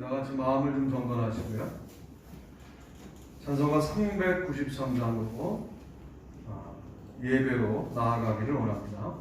같이 마음을 좀 정돈하시고요. 찬송가 393장으로 예배로 나아가기를 원합니다.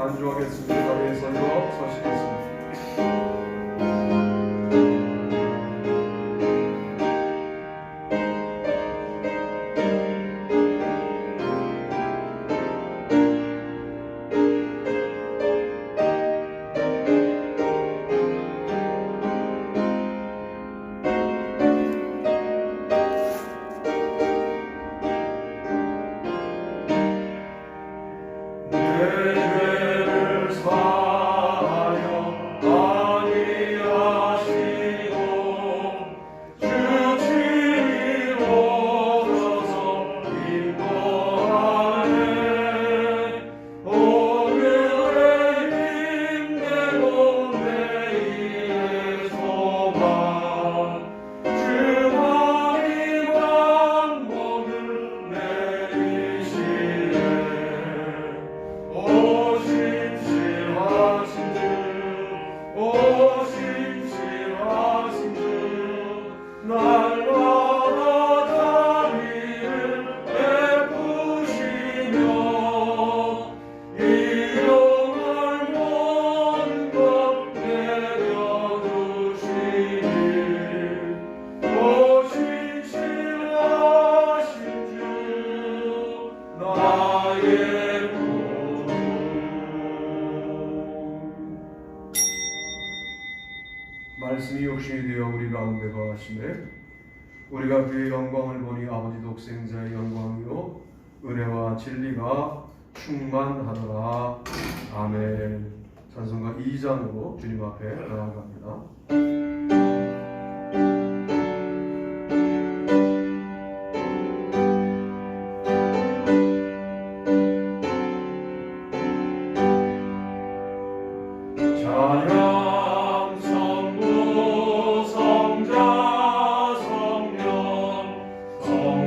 간주하겠습니다. 자리에 서시겠습니다. 말씀이 육신이 되어 우리 가운데 거하시매 우리가 그의 영광을 보니 아버지 독생자의 영광이요 은혜와 진리가 충만하더라. 아멘. 찬송가 2장으로 주님 앞에 나아갑니다.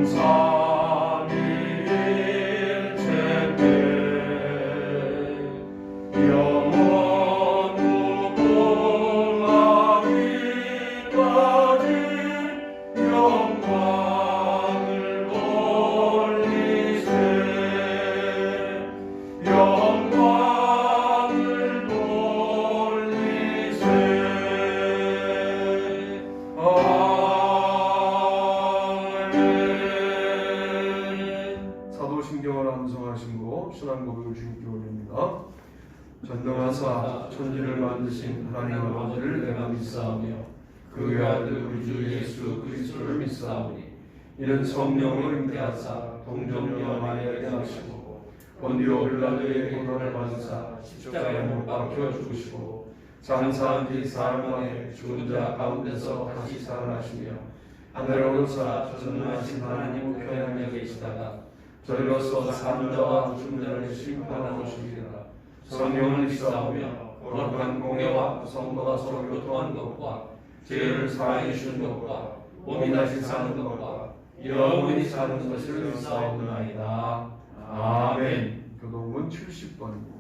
성삼위일체대 완성하심으로 신앙 고백을 주님께 올립니다. 전능하사 천지를 만드신 하나님 아버지를 내가 믿사오며 그의 아들 우리 주 예수 그리스도를 믿사오니 이는 성령으로 잉태하사 동정녀 마리아에게 나시고 본디오 빌라도의 고난을 받으사 십자가에 못 박혀 죽으시고 장사한 뒤 사흘 만에 죽은 자 가운데서 다시 살아나시며 하늘에 오르사 전능하신 하나님 우편에 계시다가 저리로서 사는 자와 죽은 자를 심판하러 오시리라. 성령을 믿사오며 거룩한 공예와 성도가 서로 교통한 것과 죄를 사하여 주신 것과 몸이 다시 사는 것과 영원히 사는 것을 믿사오나이다. 아멘. 교동문 70번입니다.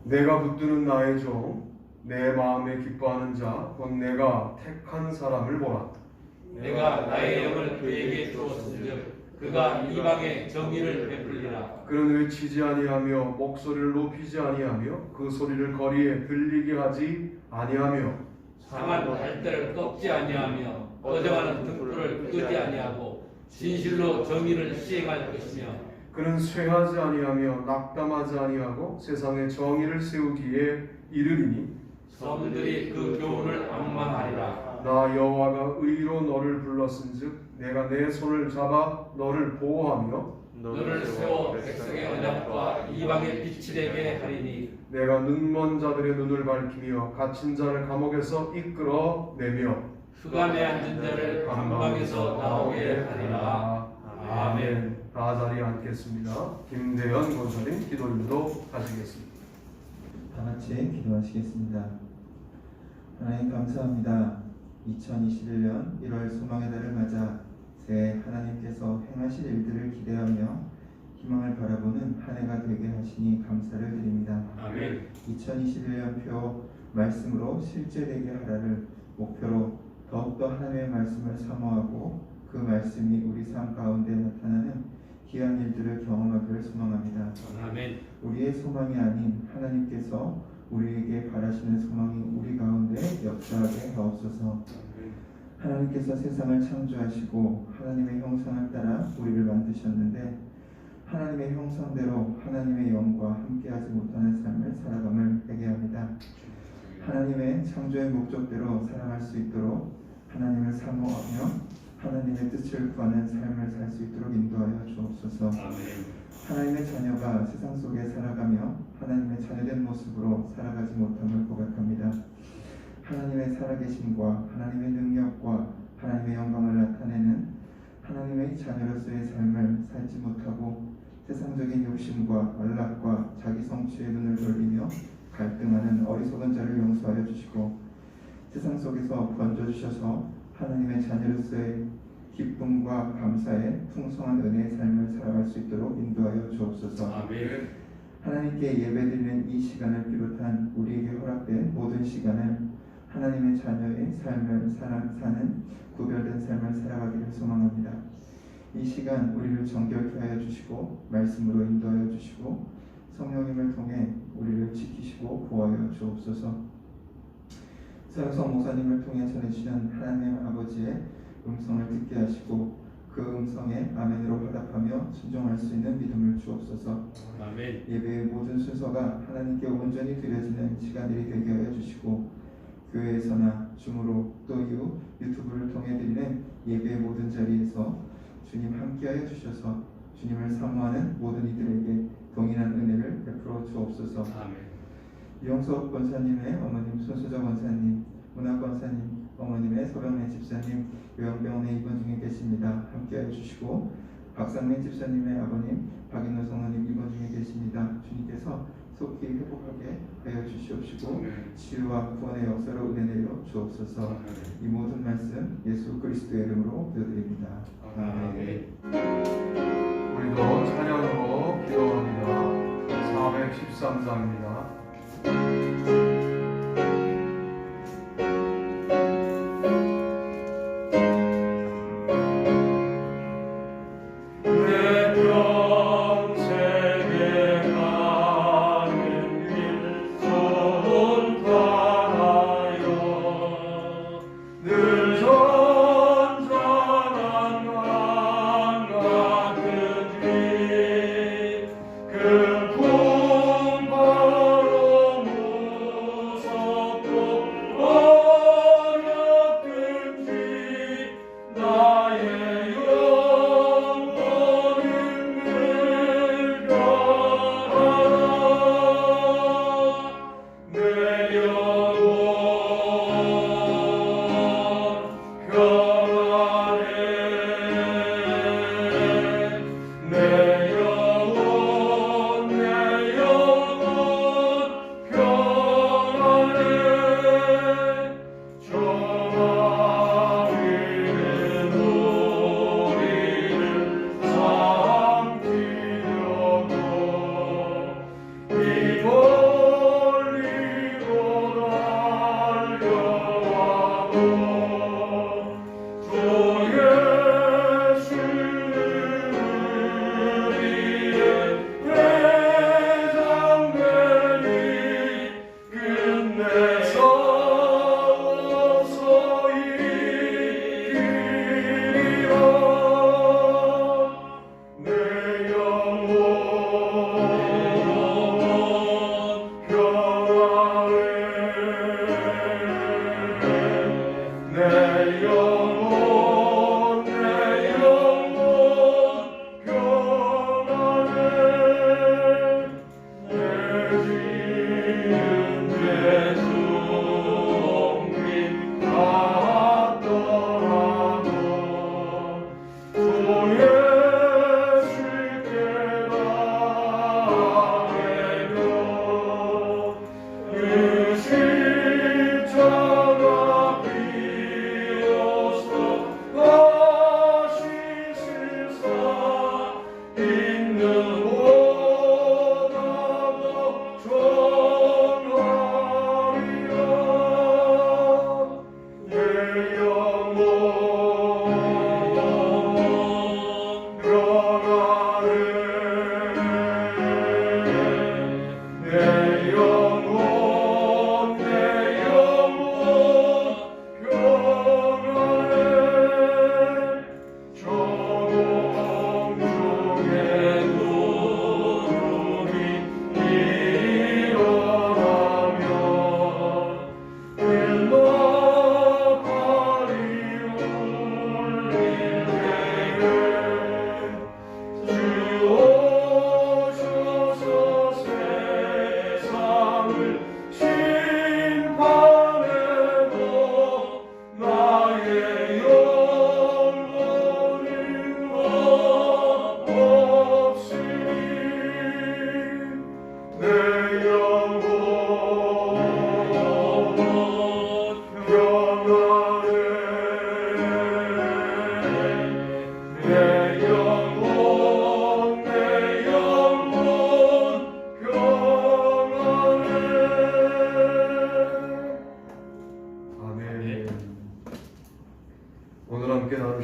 내가 붙드는 나의 종, 내 마음에 기뻐하는 자, 곧 내가 택한 사람을 보라. 내가 나의 영을 그에게 주었은즉 그가 이방에 정의를 베풀리라. 그는 외치지 아니하며 목소리를 높이지 아니하며 그 소리를 거리에 들리게 하지 아니하며 상한 갈대를 꺾지 아니하며 꺼져가는 등불을 끄지 아니하고 진실로 정의를 시행할 것이며 그는 쇠하지 아니하며 낙담하지 아니하고 세상에 정의를 세우기에 이르리니 성들이 그 교훈을 앙망하리라. 나 여호와가 의로 너를 불렀은즉 내가 내 손을 잡아 너를 보호하며 너를 세워 백성의 언약과 이방의 빛이 되게 하리니 내가 눈먼 자들의 눈을 밝히며 갇힌 자를 감옥에서 이끌어 내며 흑암에 앉은 자를 방방에서 나오게 하리라. 아멘. 다 자리에 앉겠습니다. 김대현 권사님 기도인도 하시겠습니다. 다 같이 기도하시겠습니다. 하나님 감사합니다. 2021년 1월 소망의 달을 맞아 새해 하나님께서 행하실 일들을 기대하며 희망을 바라보는 한 해가 되게 하시니 감사를 드립니다. 아멘. 2021년표 말씀으로 실제되게 하라를 목표로 더욱더 하나님의 말씀을 사모하고 그 말씀이 우리 삶 가운데 나타나는 귀한 일들을 경험하기를 소망합니다. 아멘. 우리의 소망이 아닌 하나님께서 우리에게 바라시는 소망이 우리 가운데 역사하게 하옵소서. 하나님께서 세상을 창조하시고 하나님의 형상을 따라 우리를 만드셨는데 하나님의 형상대로 하나님의 영과 함께하지 못하는 삶을 살아감을 회개합니다. 하나님의 창조의 목적대로 살아갈 수 있도록 하나님을 사모하며 하나님의 뜻을 구하는 삶을 살 수 있도록 인도하여 주옵소서. 하나님의 자녀가 세상 속에 살아가며 하나님의 자녀된 모습으로 살아가지 못함을 고백합니다. 하나님의 살아계심과 하나님의 능력과 하나님의 영광을 나타내는 하나님의 자녀로서의 삶을 살지 못하고 세상적인 욕심과 안락과 자기 성취의 눈을 돌리며 갈등하는 어리석은 자를 용서하여 주시고 세상 속에서 건져주셔서 하나님의 자녀로서의 기쁨과 감사의 풍성한 은혜의 삶을 살아갈 수 있도록 인도하여 주옵소서. 아멘. 하나님께 예배드리는 이 시간을 비롯한 우리에게 허락된 모든 시간을 하나님의 자녀의 삶을 사는 구별된 삶을 살아가기를 소망합니다. 이 시간 우리를 정결케 하여 주시고 말씀으로 인도하여 주시고 성령님을 통해 우리를 지키시고 보호하여 주옵소서. 서영성 목사님을 통해 전해주시는 하나님 아버지의 음성을 듣게 하시고 그 음성에 아멘으로 화답하며 순종할 수 있는 믿음을 주옵소서. 아멘. 예배의 모든 순서가 하나님께 온전히 드려지는 시간들이 되게 하여 주시고 교회에서나 줌으로 또 이후 유튜브를 통해 드리는 예배의 모든 자리에서 주님 함께하여 주셔서 주님을 사모하는 모든 이들에게 동일한 은혜를 베풀어 주옵소서. 아멘. 이용석 권사님의 어머님 손수정 권사님, 문학 권사님, 어머님의 서병래 집사님 요양병원에 입원 중에 계십니다. 함께하여 주시고 박상민 집사님의 아버님 박인호 성모님 입원 중에 계십니다. 주님께서 속히 회복하게 하여 주시옵시고 치유와 구원의 역사로 은혜 내려 주옵소서. 이 모든 말씀 예수 그리스도의 이름으로 기도드립니다. 아멘. 우리도 찬양으로 기도합니다. 413장입니다. 늘 전자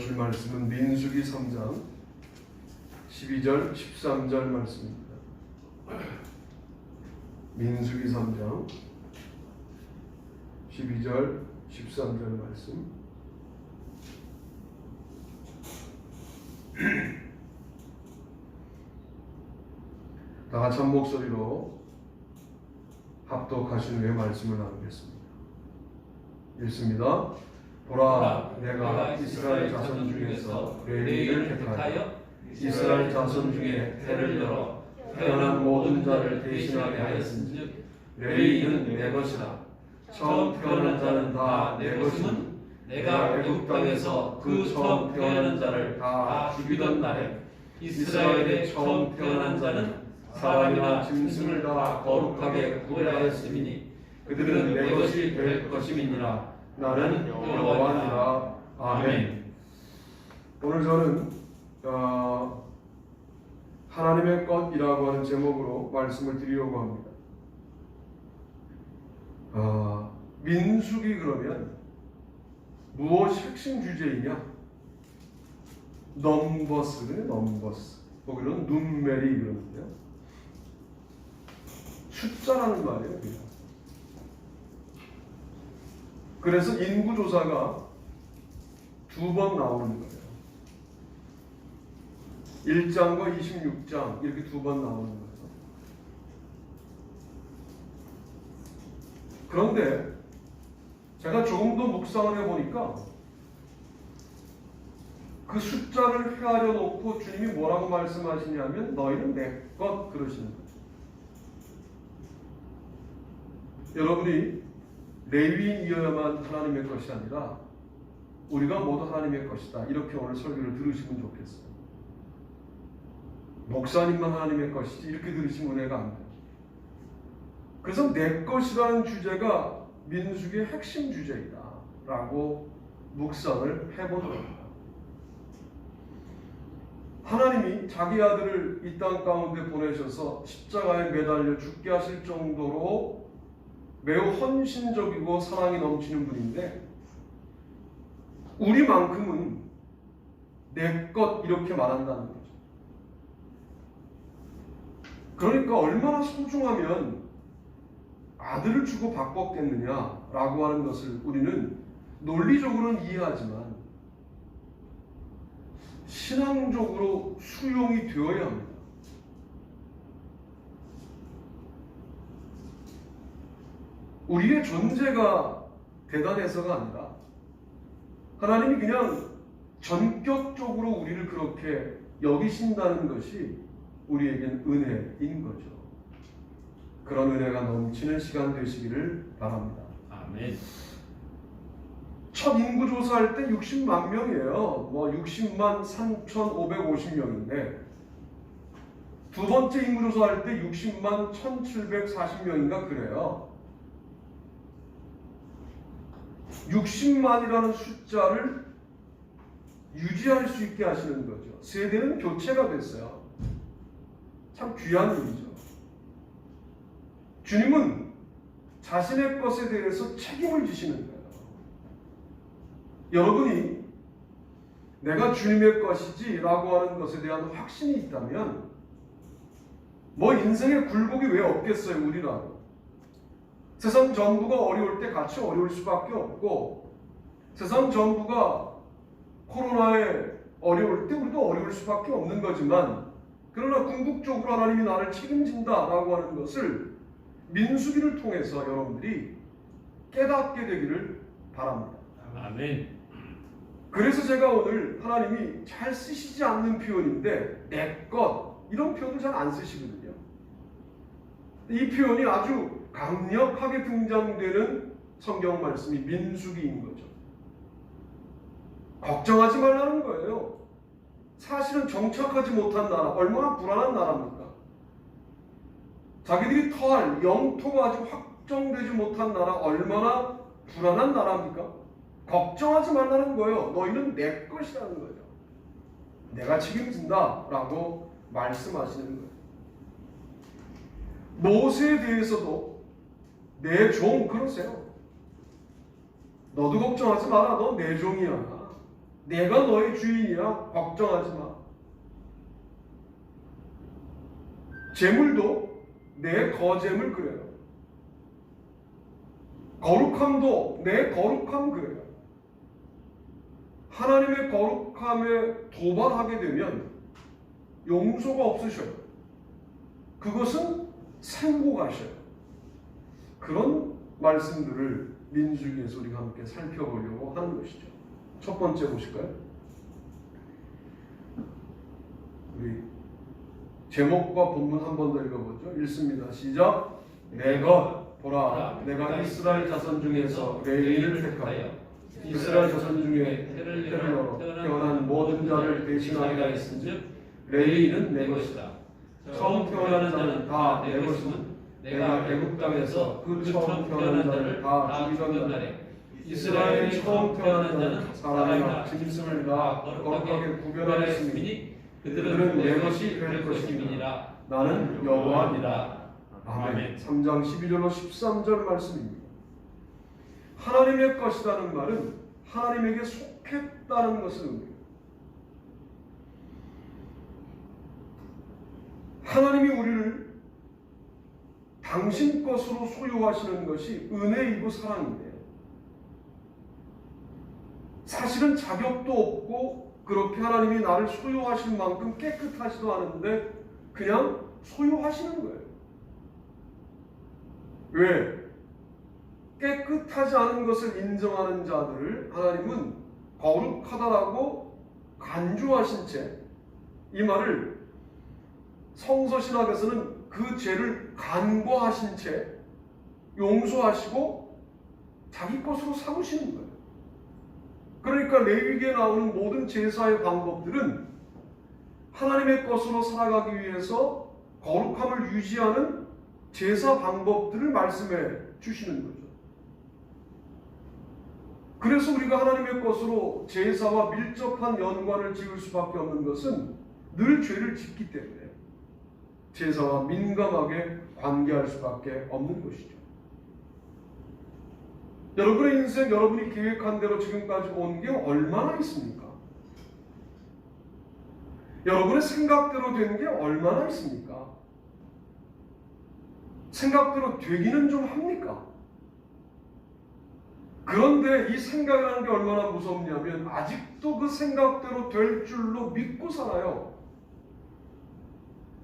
나누실 말씀은 민수기 3장 12절 13절 말씀입니다. 민수기 3장 12절 13절 말씀. 다 같이 한 목소리로 합독하신 후에 말씀을 나누겠습니다. 읽습니다. 보라, 내가 이스라엘 자손 중에서 레위를 택하여 이스라엘 자손 중에 태를 열어 태어난 모든 자를 대신하게 하였은즉 레위는 내 것이라. 처음 태어난 자는 다 내 것임은 내가 애굽 땅에서 그 처음 태어난 자를 다 죽이던 날에 이스라엘의 처음 태어난 자는 사람이나 짐승을 다 거룩하게 구별하였음이니 그들은 내 것이 될 것임이니라. 나는 여호와니라. 아멘. 오늘 저는 하나님의 것이라고 하는 제목으로 말씀을 드리려고 합니다. 민수기 그러면 무엇이 핵심 주제이냐? 넘버스거든요. 넘버스. 거기로는 눈메리 그러는데요. 숫자라는 말이에요. 그래서 인구조사가 2번 나오는 거예요. 1장과 26장 이렇게 2번 나오는 거예요. 그런데 제가 조금 더 묵상을 해보니까 그 숫자를 헤아려 놓고 주님이 뭐라고 말씀하시냐면 너희는 내 것 그러시는 거예요. 여러분이 레위인이어야만 하나님의 것이 아니라 우리가 모두 하나님의 것이다. 이렇게 오늘 설교를 들으시면 좋겠어요. 목사님만 하나님의 것이지 이렇게 들으시면 은혜가 안 돼요. 그래서 내 것이라는 주제가 민수기의 핵심 주제이다 라고 묵상을 해보는 겁니다. 하나님이 자기 아들을 이 땅 가운데 보내셔서 십자가에 매달려 죽게 하실 정도로 매우 헌신적이고 사랑이 넘치는 분인데 우리만큼은 내 것 이렇게 말한다는 거죠. 그러니까 얼마나 소중하면 아들을 주고 바꿨겠느냐라고 하는 것을 우리는 논리적으로는 이해하지만 신앙적으로 수용이 되어야 합니다. 우리의 존재가 대단해서가 아니라 하나님이 그냥 전격적으로 우리를 그렇게 여기신다는 것이 우리에겐 은혜인 거죠. 그런 은혜가 넘치는 시간 되시기를 바랍니다. 아멘. 첫 인구 조사할 때 60만 명이에요. 60만 3,550명인데 두 번째 인구 조사할 때 60만 1,740명인가 그래요. 60만이라는 숫자를 유지할 수 있게 하시는 거죠. 세대는 교체가 됐어요. 참 귀한 일이죠. 주님은 자신의 것에 대해서 책임을 지시는 거예요. 여러분이 내가 주님의 것이지 라고 하는 것에 대한 확신이 있다면 인생에 굴곡이 왜 없겠어요, 우리라도. 세상 전부가 어려울 때 같이 어려울 수밖에 없고, 세상 전부가 코로나에 어려울 때 우리도 어려울 수밖에 없는 거지만, 그러나 궁극적으로 하나님이 나를 책임진다라고 하는 것을 민수기를 통해서 여러분들이 깨닫게 되기를 바랍니다. 아멘. 그래서 제가 오늘 하나님이 잘 쓰시지 않는 표현인데 내 것 이런 표현을 잘 안 쓰시거든요. 이 표현이 아주 강력하게 등장되는 성경 말씀이 민수기인 거죠. 걱정하지 말라는 거예요. 사실은 정착하지 못한 나라, 얼마나 불안한 나라입니까? 자기들이 터할 영토가 아직 확정되지 못한 나라, 얼마나 불안한 나라입니까? 걱정하지 말라는 거예요. 너희는 내 것이라는 거죠. 내가 책임진다 라고 말씀하시는 거예요. 모세에 대해서도 내 종 그러세요. 너도 걱정하지 마라. 너 내 종이야. 내가 너의 주인이야. 걱정하지 마. 재물도 내 거재물 그래요. 거룩함도 내 거룩함 그래요. 하나님의 거룩함에 도발하게 되면 용서가 없으셔요. 그것은 생고가셔요. 그런 말씀들을 민수기에서 우리가 함께 살펴보려고 하는 것이죠. 첫 번째 보실까요? 우리 제목과 본문 한 번 더 읽어보죠. 읽습니다. 시작. 내가 보라, 내가 이스라엘 자손 중에서 레위를 택하여 이스라엘 자손 중에 태를 열어 태어난 모든 자를 대신하리라 했은즉 레위는 내 것이다. 처음 태어난 자는 다 내 것이면 내가 애굽 땅에서 그 처음 태어난 자를 다 죽이던 날에 이스라엘이 처음 태어난 자는 사람이나 짐승을 다 거룩하게 구별하였으니 그들은 내 것이 될 것임이니라. 나는 여호와니라. 아멘. 3장 12절로 13절 말씀입니다. 하나님의 것이라는 말은 하나님에게 속했다는 것을 의미합니다. 하나님이 우리를 당신 것으로 소유하시는 것이 은혜이고 사랑인데요. 사실은 자격도 없고 그렇게 하나님이 나를 소유하실 만큼 깨끗하지도 않은데 그냥 소유하시는 거예요. 왜? 깨끗하지 않은 것을 인정하는 자들을 하나님은 거룩하다라고 간주하신 채 이 말을 성서신학에서는 그 죄를 간과하신 채 용서하시고 자기 것으로 삼으시는 거예요. 그러니까 레위기에 나오는 모든 제사의 방법들은 하나님의 것으로 살아가기 위해서 거룩함을 유지하는 제사 방법들을 말씀해 주시는 거죠. 그래서 우리가 하나님의 것으로 제사와 밀접한 연관을 지을 수밖에 없는 것은 늘 죄를 짓기 때문에 제사와 민감하게 관계할 수밖에 없는 것이죠. 여러분의 인생, 여러분이 계획한 대로 지금까지 온 게 얼마나 있습니까? 여러분의 생각대로 된 게 얼마나 있습니까? 생각대로 되기는 좀 합니까? 그런데 이 생각이라는 게 얼마나 무섭냐면 아직도 그 생각대로 될 줄로 믿고 살아요.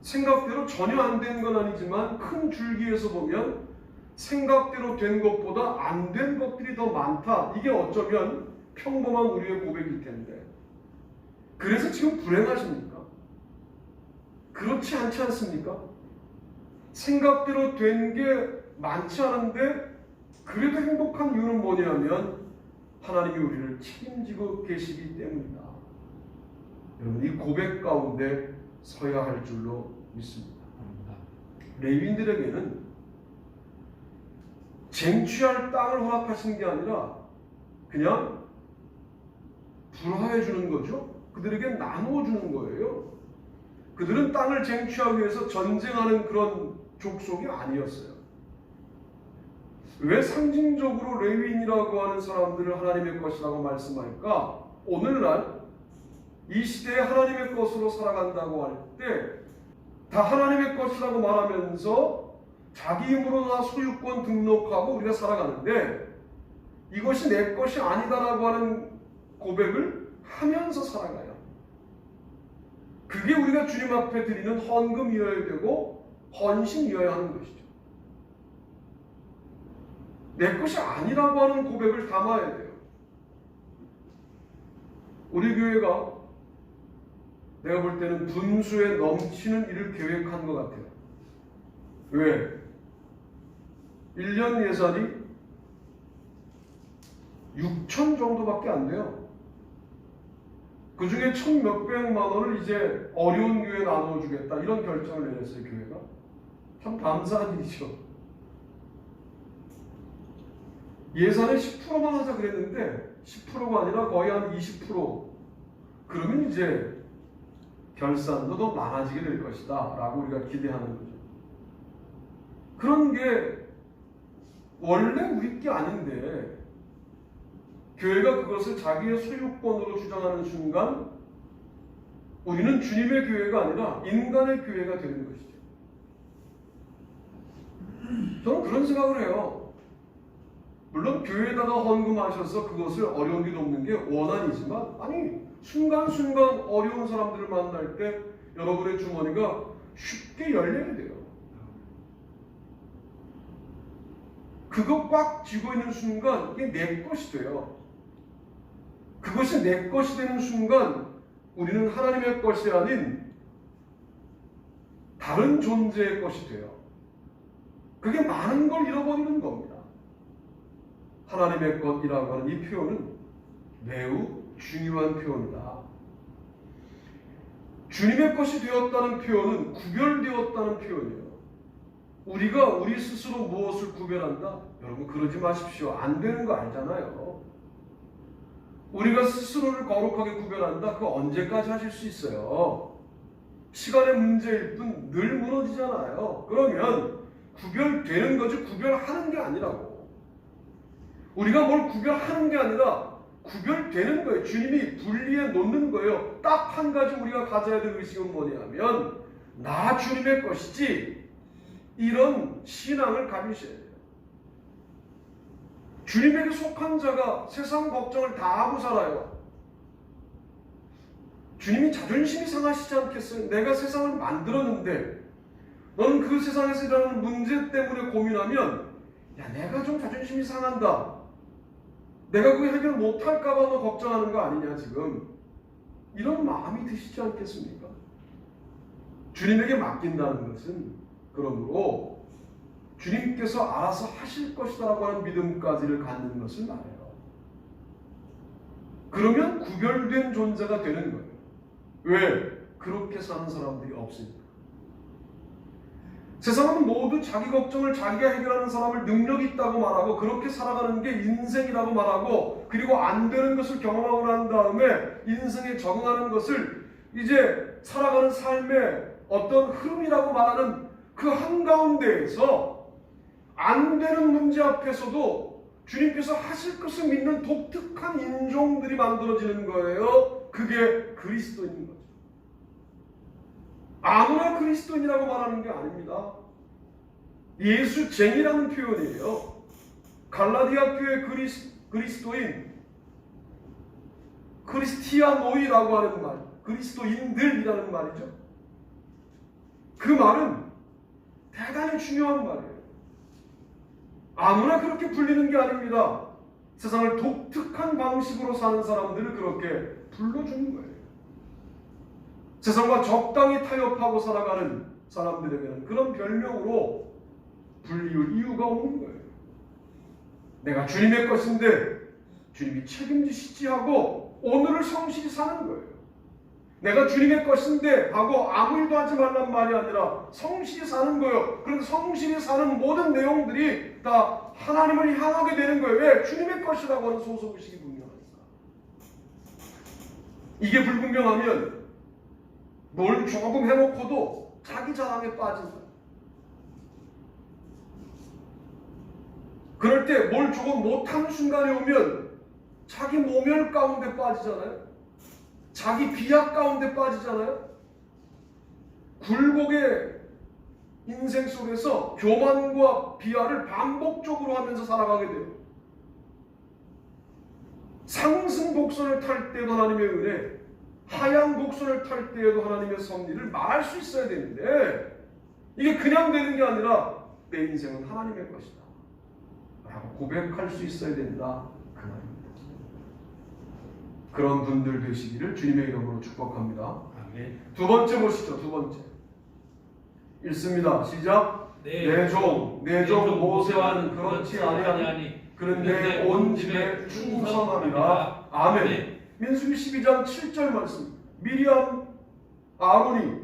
생각대로 전혀 안 된 건 아니지만 큰 줄기에서 보면 생각대로 된 것보다 안 된 것들이 더 많다. 이게 어쩌면 평범한 우리의 고백일 텐데 그래서 지금 불행하십니까? 그렇지 않지 않습니까? 생각대로 된 게 많지 않은데 그래도 행복한 이유는 뭐냐면 하나님이 우리를 책임지고 계시기 때문이다. 여러분 이 고백 가운데 서야 할 줄로 믿습니다. 레위인들에게는 쟁취할 땅을 허락하신 게 아니라 그냥 불화해 주는 거죠. 그들에게 나누어 주는 거예요. 그들은 땅을 쟁취하기 위해서 전쟁하는 그런 족속이 아니었어요. 왜 상징적으로 레위인이라고 하는 사람들을 하나님의 것이라고 말씀할까? 오늘날 이 시대에 하나님의 것으로 살아간다고 할 때 다 하나님의 것이라고 말하면서 자기 힘으로 다 소유권 등록하고 우리가 살아가는데 이것이 내 것이 아니다라고 하는 고백을 하면서 살아가요. 그게 우리가 주님 앞에 드리는 헌금이어야 되고 헌신이어야 하는 것이죠. 내 것이 아니라고 하는 고백을 담아야 돼요. 우리 교회가 내가 볼 때는 분수에 넘치는 일을 계획한 것 같아요. 왜? 1년 예산이 6천 정도밖에 안 돼요. 그 중에 1,000 몇백만 원을 이제 어려운 교회에 나눠주겠다 이런 결정을 내렸어요. 교회가 참 감사한 일이죠. 예산의 10%만 하자 그랬는데 10%가 아니라 거의 한 20%. 그러면 이제 결산도 더 많아지게 될 것이다 라고 우리가 기대하는 거죠. 그런 게 원래 우리 게 아닌데 교회가 그것을 자기의 소유권으로 주장하는 순간 우리는 주님의 교회가 아니라 인간의 교회가 되는 것이죠. 저는 그런 생각을 해요. 물론 교회에다가 헌금하셔서 그것을 어려운 게 돕는 게 원한이지만 아니 순간순간 어려운 사람들을 만날 때 여러분의 주머니가 쉽게 열려야 돼요. 그거 꽉 쥐고 있는 순간 이게 내 것이 돼요. 그것이 내 것이 되는 순간 우리는 하나님의 것이 아닌 다른 존재의 것이 돼요. 그게 많은 걸 잃어버리는 겁니다. 하나님의 것이라고 하는 이 표현은 매우 중요한 표현이다. 주님의 것이 되었다는 표현은 구별되었다는 표현이에요. 우리가 우리 스스로 무엇을 구별한다? 여러분 그러지 마십시오. 안 되는 거 알잖아요. 우리가 스스로를 거룩하게 구별한다? 그거 언제까지 하실 수 있어요? 시간의 문제일 뿐 늘 무너지잖아요. 그러면 구별되는 거지 구별하는 게 아니라고. 우리가 뭘 구별하는 게 아니라 구별되는 거예요. 주님이 분리해 놓는 거예요. 딱 한 가지 우리가 가져야 될 의식은 뭐냐면 나 주님의 것이지 이런 신앙을 가지셔야 돼요. 주님에게 속한 자가 세상 걱정을 다 하고 살아요. 주님이 자존심이 상하시지 않겠어요? 내가 세상을 만들었는데 너는 그 세상에서 일어나는 문제 때문에 고민하면 야 내가 좀 자존심이 상한다. 내가 그거 해결 못할까 봐 너 걱정하는 거 아니냐 지금. 이런 마음이 드시지 않겠습니까? 주님에게 맡긴다는 것은 그러므로 주님께서 알아서 하실 것이다라고 하는 믿음까지를 갖는 것을 말해요. 그러면 구별된 존재가 되는 거예요. 왜? 그렇게 사는 사람들이 없으니까. 세상은 모두 자기 걱정을 자기가 해결하는 사람을 능력 있다고 말하고 그렇게 살아가는 게 인생이라고 말하고 그리고 안 되는 것을 경험하고 난 다음에 인생에 적응하는 것을 이제 살아가는 삶의 어떤 흐름이라고 말하는 그 한가운데에서 안 되는 문제 앞에서도 주님께서 하실 것을 믿는 독특한 인종들이 만들어지는 거예요. 그게 그리스도인 거죠. 아무나 그리스도인이라고 말하는 게 아닙니다. 예수쟁이라는 표현이에요. 갈라디아 교회 그리스도인, 크리스티아노이라고 하는 말, 그리스도인들이라는 말이죠. 그 말은 대단히 중요한 말이에요. 아무나 그렇게 불리는 게 아닙니다. 세상을 독특한 방식으로 사는 사람들을 그렇게 불러주는 거예요. 세상과 적당히 타협하고 살아가는 사람들에게는 그런 별명으로 불리울 이유가 없는 거예요. 내가 주님의 것인데 주님이 책임지시지 하고 오늘을 성실히 사는 거예요. 내가 주님의 것인데 하고 아무 일도 하지 말란 말이 아니라 성실히 사는 거예요. 그런데 성실히 사는 모든 내용들이 다 하나님을 향하게 되는 거예요. 왜? 주님의 것이라고 하는 소속의식이 분명하니까. 이게 불분명하면 뭘 조금 해놓고도 자기 자랑에 빠진다. 그럴 때 뭘 조금 못하는 순간에 오면 자기 모멸 가운데 빠지잖아요. 자기 비하 가운데 빠지잖아요. 굴곡의 인생 속에서 교만과 비하를 반복적으로 하면서 살아가게 돼요. 상승 곡선을 탈 때도 하나님의 은혜, 하향 곡선을 탈 때에도 하나님의 섭리를 말할 수 있어야 되는데 이게 그냥 되는 게 아니라 내 인생은 하나님의 것이다 라고 고백할 수 있어야 된다. 그 말입니다. 그런 분들 되시기를 주님의 이름으로 축복합니다. 아멘. 두 번째 보시죠. 두 번째 읽습니다. 시작. 내 종 모세와는 그렇지 아니하니 그는 내 온 집에 충성함이라. 아멘. 민수기 12장 7절 말씀. 미리암, 아론이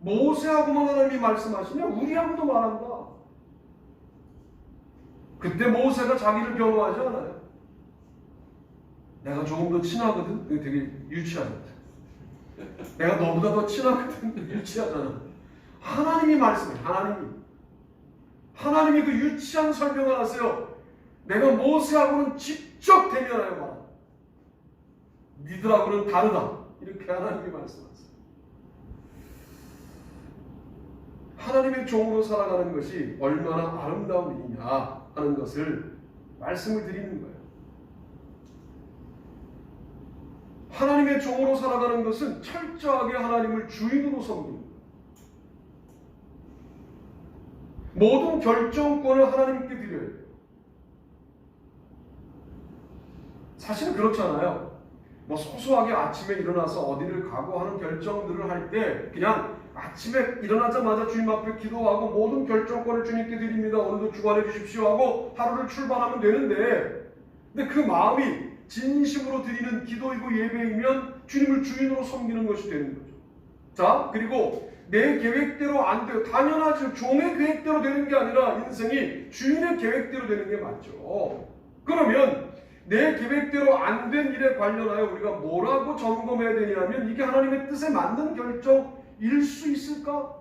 모세하고만 하나님이 말씀하시냐? 우리하고도 말한다. 그때 모세가 자기를 변호하지 않아요. 내가 조금 더 친하거든. 이거 되게 유치하잖아. 내가 너보다 더 친하거든. 유치하잖아. 하나님이 말씀해. 하나님이 그 유치한 설명을 하세요. 내가 모세하고는 직접 대면하여 말한다. 니들하고는 다르다. 이렇게 하나님이 말씀하세요. 하나님의 종으로 살아가는 것이 얼마나 아름다운 일이냐 하는 것을 말씀을 드리는 거예요. 하나님의 종으로 살아가는 것은 철저하게 하나님을 주인으로 섬기는 거예요. 모든 결정권을 하나님께 드려야 돼요. 사실은 그렇잖아요. 뭐 소소하게 아침에 일어나서 어디를 가고 하는 결정들을 할 때 그냥 아침에 일어나자마자 주님 앞에 기도하고 모든 결정권을 주님께 드립니다. 오늘도 주관해 주십시오 하고 하루를 출발하면 되는데, 근데 그 마음이 진심으로 드리는 기도이고 예배이면 주님을 주인으로 섬기는 것이 되는 거죠. 자, 그리고 내 계획대로 안 돼요. 당연하죠. 종의 계획대로 되는 게 아니라 인생이 주인의 계획대로 되는 게 맞죠. 그러면 내 계획대로 안 된 일에 관련하여 우리가 뭐라고 점검해야 되냐면 이게 하나님의 뜻에 맞는 결정일 수 있을까?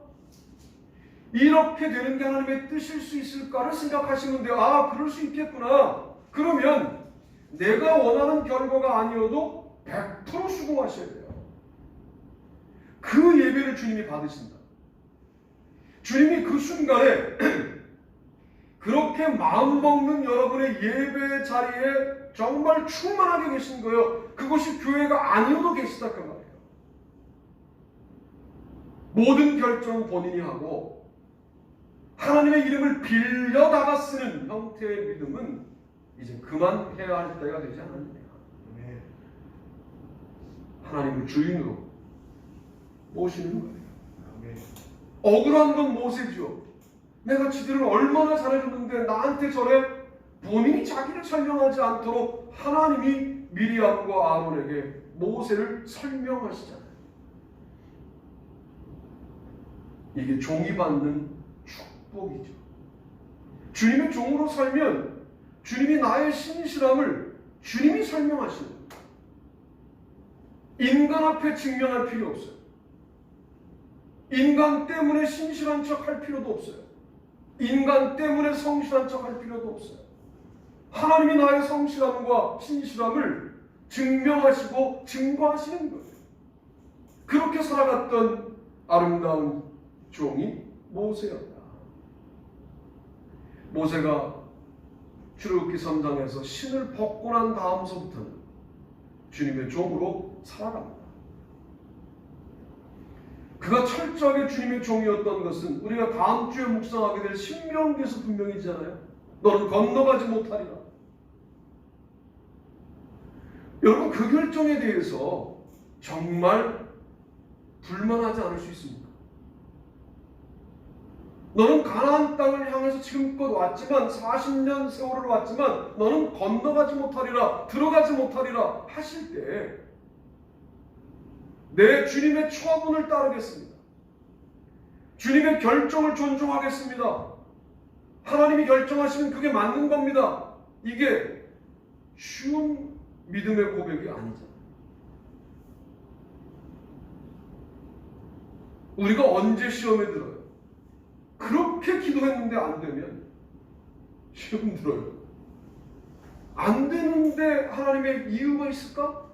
이렇게 되는 게 하나님의 뜻일 수 있을까를 생각하시면 돼요. 아, 그럴 수 있겠구나. 그러면 내가 원하는 결과가 아니어도 100% 수긍하셔야 돼요. 그 예배를 주님이 받으신다. 주님이 그 순간에 그렇게 마음먹는 여러분의 예배 자리에 정말 충만하게 계신 거예요. 그것이 교회가 아니어도 계시다 그 말이에요. 모든 결정은 본인이 하고 하나님의 이름을 빌려다가 쓰는 형태의 믿음은 이제 그만해야 할 때가 되지 않았느냐. 하나님을 주인으로 모시는 거예요. 억울한 건 모세죠. 내가 지들을 얼마나 잘해줬는데 나한테 저래? 본인이 자기를 설명하지 않도록 하나님이 미리암과 아론에게 모세를 설명하시잖아요. 이게 종이 받는 축복이죠. 주님의 종으로 살면 주님이 나의 신실함을 주님이 설명하시는 거예요. 인간 앞에 증명할 필요 없어요. 인간 때문에 신실한 척 할 필요도 없어요. 인간 때문에 성실한 척 할 필요도 없어요. 하나님이 나의 성실함과 신실함을 증명하시고 증거하시는 거예요. 그렇게 살아갔던 아름다운 종이 모세였다. 모세가 출애굽기 3장에서 신을 벗고 난 다음서부터는 주님의 종으로 살아갑니다. 그가 철저하게 주님의 종이었던 것은 우리가 다음 주에 묵상하게 될 신명기에서 분명히 있잖아요. 너는 건너가지 못하리라. 여러분 그 결정에 대해서 정말 불만하지 않을 수 있습니까? 너는 가나안 땅을 향해서 지금껏 왔지만 40년 세월을 왔지만 너는 건너가지 못하리라 들어가지 못하리라 하실 때 내 주님의 처분을 따르겠습니다. 주님의 결정을 존중하겠습니다. 하나님이 결정하시면 그게 맞는 겁니다. 이게 쉬운 믿음의 고백이 아니잖아요. 우리가 언제 시험에 들어요? 그렇게 기도했는데 안 되면 시험 들어요. 안 되는데 하나님의 이유가 있을까?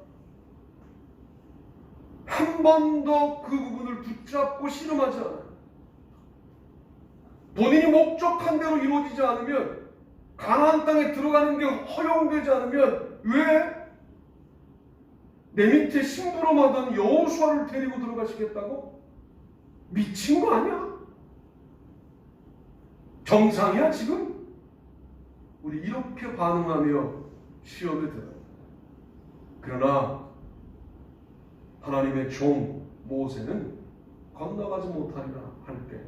한 번 더 그 부분을 붙잡고 씨름하지 않아요. 본인이 목적한 대로 이루어지지 않으면, 가나안 땅에 들어가는 게 허용되지 않으면 왜 내 밑에 심부름하던 여호수아를 데리고 들어가시겠다고? 미친 거 아니야? 정상이야 지금? 우리 이렇게 반응하며 시험에 들어요. 그러나 하나님의 종 모세는 건너가지 못하리라 할 때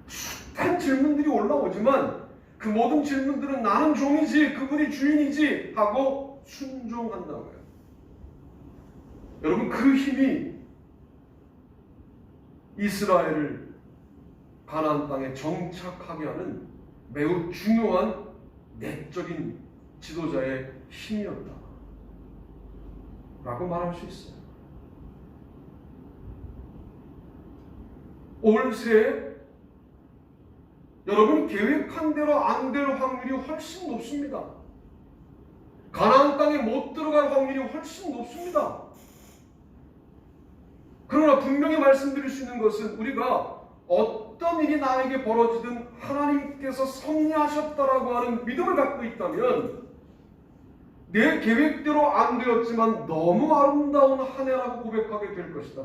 숱한 질문들이 올라오지만 그 모든 질문들은 나는 종이지 그분이 주인이지 하고 순종한다고요. 여러분 그 힘이 이스라엘을 가나안 땅에 정착하게 하는 매우 중요한 내적인 지도자의 힘이었다 라고 말할 수 있어요. 올 새해 여러분이 계획한 대로 안 될 확률이 훨씬 높습니다. 가나안 땅에 못 들어갈 확률이 훨씬 높습니다. 그러나 분명히 말씀드릴 수 있는 것은 우리가 어떤 일이 나에게 벌어지든 하나님께서 섭리하셨다라고 하는 믿음을 갖고 있다면 내 계획대로 안 되었지만 너무 아름다운 한 해라고 고백하게 될 것이다.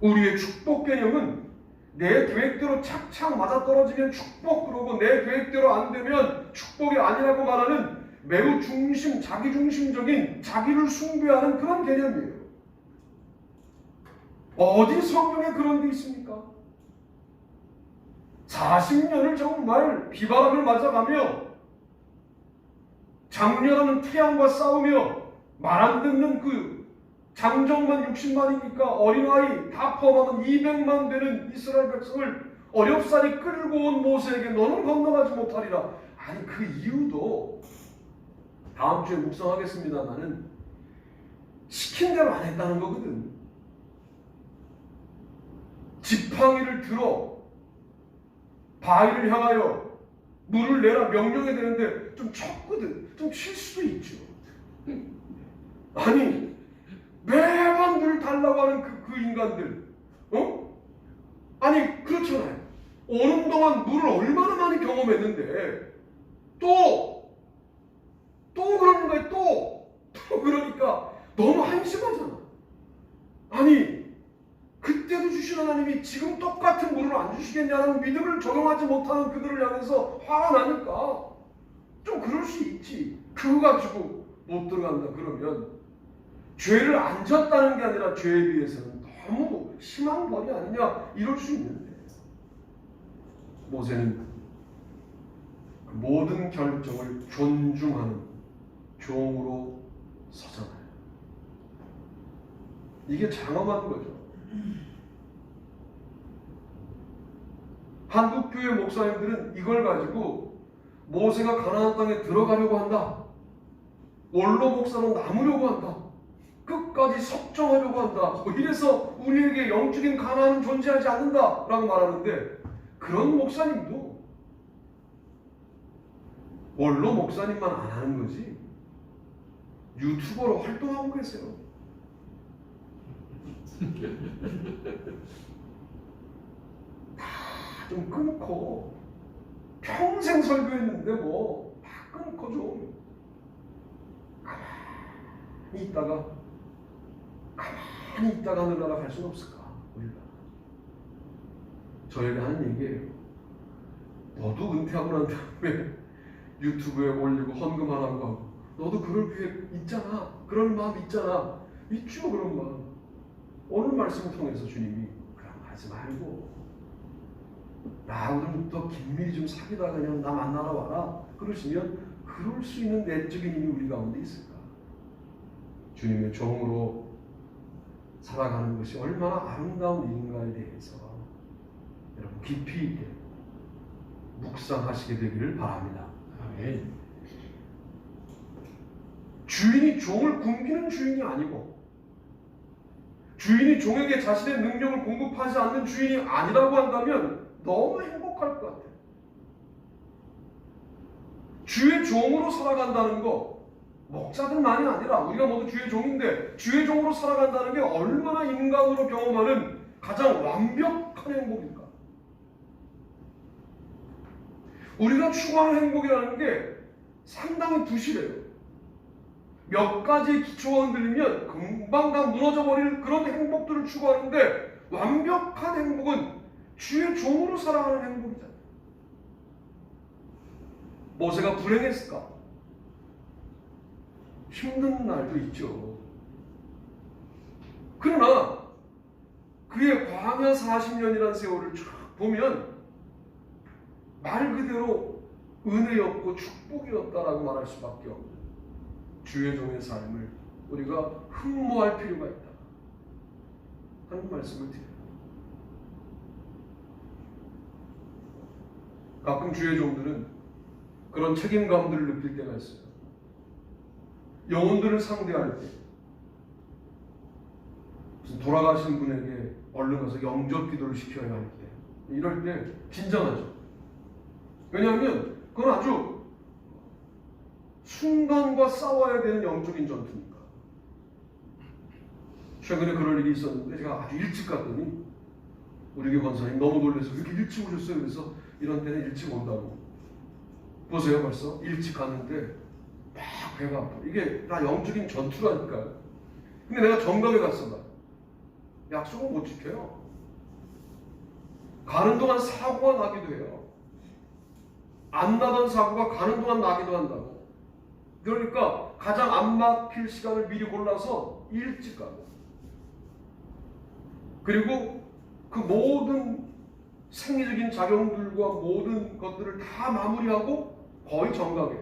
우리의 축복 개념은 내 계획대로 착착 맞아떨어지면 축복 그러고 내 계획대로 안 되면 축복이 아니라고 말하는 매우 자기중심적인 자기를 숭배하는 그런 개념이에요. 어디 성경에 그런 게 있습니까? 40년을 정말 비바람을 맞아가며 장렬하는 태양과 싸우며 말 안 듣는 그 장정만 60만이니까 어린아이 다 포함하면 200만 되는 이스라엘 백성을 어렵사리 끌고 온 모세에게 너는 건너가지 못하리라. 아니 그 이유도 다음 주에 묵상하겠습니다마는 시킨 대로 안 했다는 거거든. 지팡이를 들어 바위를 향하여 물을 내라 명령해야 되는데 좀 쳤거든. 좀 칠 수도 있죠. 아니 매번 물 달라고 하는 그 인간들, 아니 그렇잖아요. 오는 동안 물을 얼마나 많이 경험했는데 또 그러는 거예요. 또 그러니까 너무 한심하잖아. 아니 그때도 주신 하나님이 지금 똑같은 물을 안 주시겠냐는 믿음을 적용하지 못하는 그들을 향해서 화가 나니까 좀 그럴 수 있지. 그거 가지고 못 들어간다 그러면 죄를 안 졌다는 게 아니라 죄에 비해서는 너무 심한 벌이 아니냐 이럴 수 있는데 모세는 그 모든 결정을 존중하는 종으로 서잖아요. 이게 장엄한 거죠. 한국교회 목사님들은 이걸 가지고 모세가 가나안 땅에 들어가려고 한다. 원로 목사는 남으려고 한다. 끝까지 섭정하려고 한다. 이래서 우리에게 영적인 가나안은 존재하지 않는다 라고 말하는데 그런 목사님도 원로 목사님만 안 하는 거지 유튜버로 활동하고 계세요. 다 좀 끊고 평생 설교했는데 뭐 다 끊고 좀 가만히 있다가 하늘나라 갈 수는 없을까? 우리가 저에게 하는 얘기예요. 너도 은퇴하고 난 다음에 유튜브에 올리고 헌금하라고 하고, 너도 그럴 계획 있잖아, 그럴 마음 있잖아, 있죠 그런 마음. 오늘 말씀을 통해서 주님이 그럼 하지 말고 나하고 좀 더 긴밀히 좀 사귀다가 그냥 나 만나러 와라 그러시면 그럴 수 있는 내적인 힘이 우리 가운데 있을까? 주님의 종으로 살아가는 것이 얼마나 아름다운 일인가에 대해서 여러분 깊이 있게 묵상하시게 되기를 바랍니다. 아멘. 주인이 종을 굶기는 주인이 아니고, 주인이 종에게 자신의 능력을 공급하지 않는 주인이 아니라고 한다면 너무 행복할 것 같아요. 주의 종으로 살아간다는 거, 목자들만이 아니라 우리가 모두 주의 종인데 주의 종으로 살아간다는 게 얼마나 인간으로 경험하는 가장 완벽한 행복일까? 우리가 추구하는 행복이라는 게 상당히 부실해요. 몇 가지 기초가 흔들리면 금방 다 무너져 버릴 그런 행복들을 추구하는데, 완벽한 행복은 주의 종으로 살아가는 행복이잖아요. 모세가 불행했을까? 힘든 날도 있죠. 그러나 그의 광야 40년이라는 세월을 쭉 보면 말 그대로 은혜였고 축복이었다라고 말할 수밖에 없는 주의 종의 삶을 우리가 흠모할 필요가 있다 하는 말씀을 드려요. 가끔 주의 종들은 그런 책임감들을 느낄 때가 있어요. 영혼들을 상대할 때 무슨 돌아가신 분에게 얼른 가서 영접 기도를 시켜야 할 때, 이럴 때 긴장하죠. 왜냐하면 그건 아주 순간과 싸워야 되는 영적인 전투니까. 최근에 그럴 일이 있었는데 제가 아주 일찍 갔더니 우리 교회 권사님 너무 놀라서 왜 이렇게 일찍 오셨어요? 그래서 이런 때는 일찍 온다고. 보세요, 벌써 일찍 갔는데 막 배가 아파. 이게 다 영적인 전투라니까요. 근데 내가 정각에 갔어. 약속을 못 지켜요. 가는 동안 사고가 나기도 해요. 안 나던 사고가 가는 동안 나기도 한다고. 그러니까 가장 안 막힐 시간을 미리 골라서 일찍 가고, 그리고 그 모든 생리적인 작용들과 모든 것들을 다 마무리하고 거의 정각에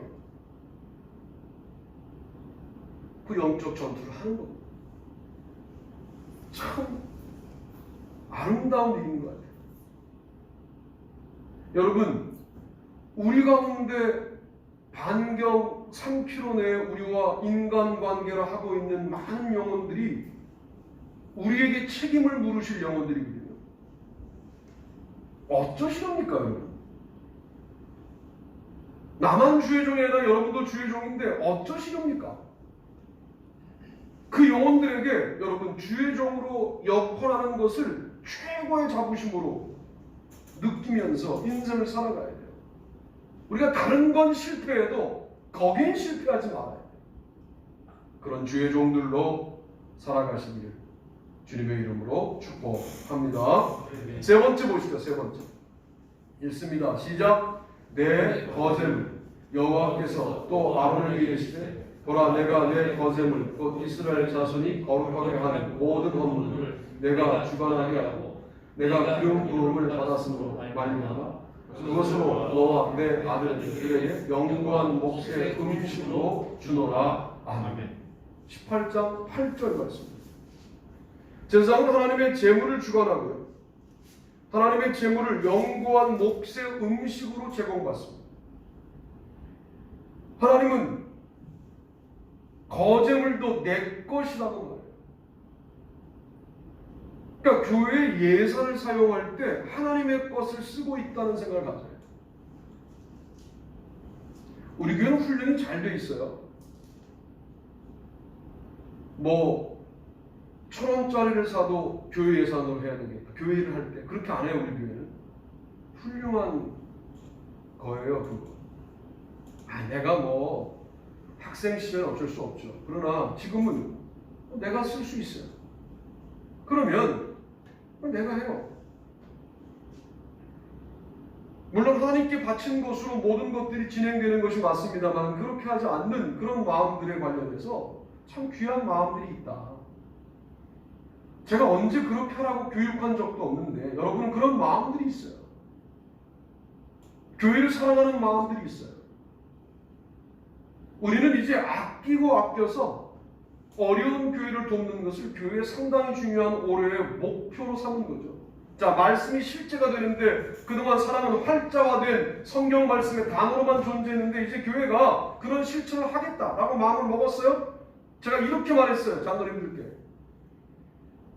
그 영적 전투를 하는 겁니다. 참 아름다운 일인 것 같아요. 여러분, 우리 가운데 반경 3km 내에 우리와 인간관계를 하고 있는 많은 영혼들이 우리에게 책임을 물으실 영혼들이거든요. 어쩌시렵니까, 여러분? 나만 주의 종이 아니라 여러분도 주의 종인데 어쩌시렵니까? 그 영혼들에게 여러분 주의 종으로 역할하는 것을 최고의 자부심으로 느끼면서 인생을 살아가야 돼요. 우리가 다른 건 실패해도 거기엔 실패하지 말아야 돼요. 그런 주의 종들로 살아가시기를 주님의 이름으로 축복합니다. 세 번째 보시죠. 세 번째 읽습니다. 시작. 내 거제물 여호와께서 또 아론에게 이르시되 보라, 내가 내 거제물 곧 이스라엘 자손이 거룩하게 하는 모든 헌물을 내가 주관하게 하고 내가 기름 부음을 받았으므로 말미암아 그것으로 너와 내 아들들에게 영구한 몫의 음식으로 주노라. 아멘. 18장 8절 말씀. 제사장은 하나님의 제물을 주관하고요, 하나님의 제물을 영구한 몫의 음식으로 제공받습니다. 하나님은 거제물도 내 것이라고 말해요. 그러니까 교회의 예산을 사용할 때 하나님의 것을 쓰고 있다는 생각을 가져요. 우리 교회는 훈련이 잘 돼 있어요. 뭐 1,000원짜리를 사도 교회 예산으로 해야 되겠다. 교회를 할 때 그렇게 안 해요. 우리 교회는 훌륭한 거예요. 그거. 내가 뭐 학생 시절은 어쩔 수 없죠. 그러나 지금은 내가 쓸 수 있어요. 그러면 내가 해요. 물론 하나님께 바친 것으로 모든 것들이 진행되는 것이 맞습니다만 그렇게 하지 않는 그런 마음들에 관련해서 참 귀한 마음들이 있다. 제가 언제 그렇게 하라고 교육한 적도 없는데 여러분은 그런 마음들이 있어요. 교회를 사랑하는 마음들이 있어요. 우리는 이제 아끼고 아껴서 어려운 교회를 돕는 것을 교회의 상당히 중요한 올해의 목표로 삼은 거죠. 자, 말씀이 실제가 되는데 그동안 사랑은 활자화된 성경 말씀의 단어로만 존재했는데 이제 교회가 그런 실천을 하겠다라고 마음을 먹었어요. 제가 이렇게 말했어요. 장로님들께.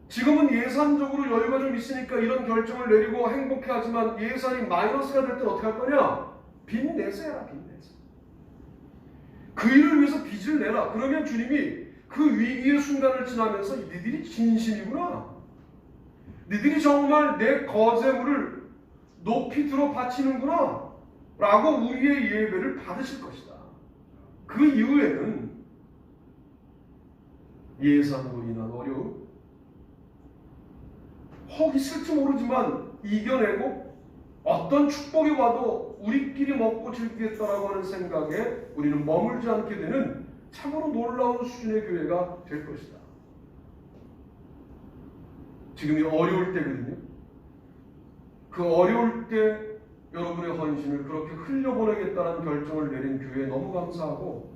지금은 예산적으로 여유가 좀 있으니까 이런 결정을 내리고 행복해하지만 예산이 마이너스가 될 때 어떻게 할 거냐? 빚 내세라, 빚 내세. 그 일을 위해서 빚을 내라. 그러면 주님이 그 위기의 순간을 지나면서 니들이 진심이구나. 니들이 정말 내 거제물을 높이 들어 바치는구나 라고 우리의 예배를 받으실 것이다. 그 이후에는 예산으로 인한 어려움 혹 있을지 모르지만 이겨내고 어떤 축복이 와도 우리끼리 먹고 즐기겠다라고 하는 생각에 우리는 머물지 않게 되는 참으로 놀라운 수준의 교회가 될 것이다. 지금이 어려울 때거든요. 그 어려울 때 여러분의 헌신을 그렇게 흘려보내겠다는 결정을 내린 교회에 너무 감사하고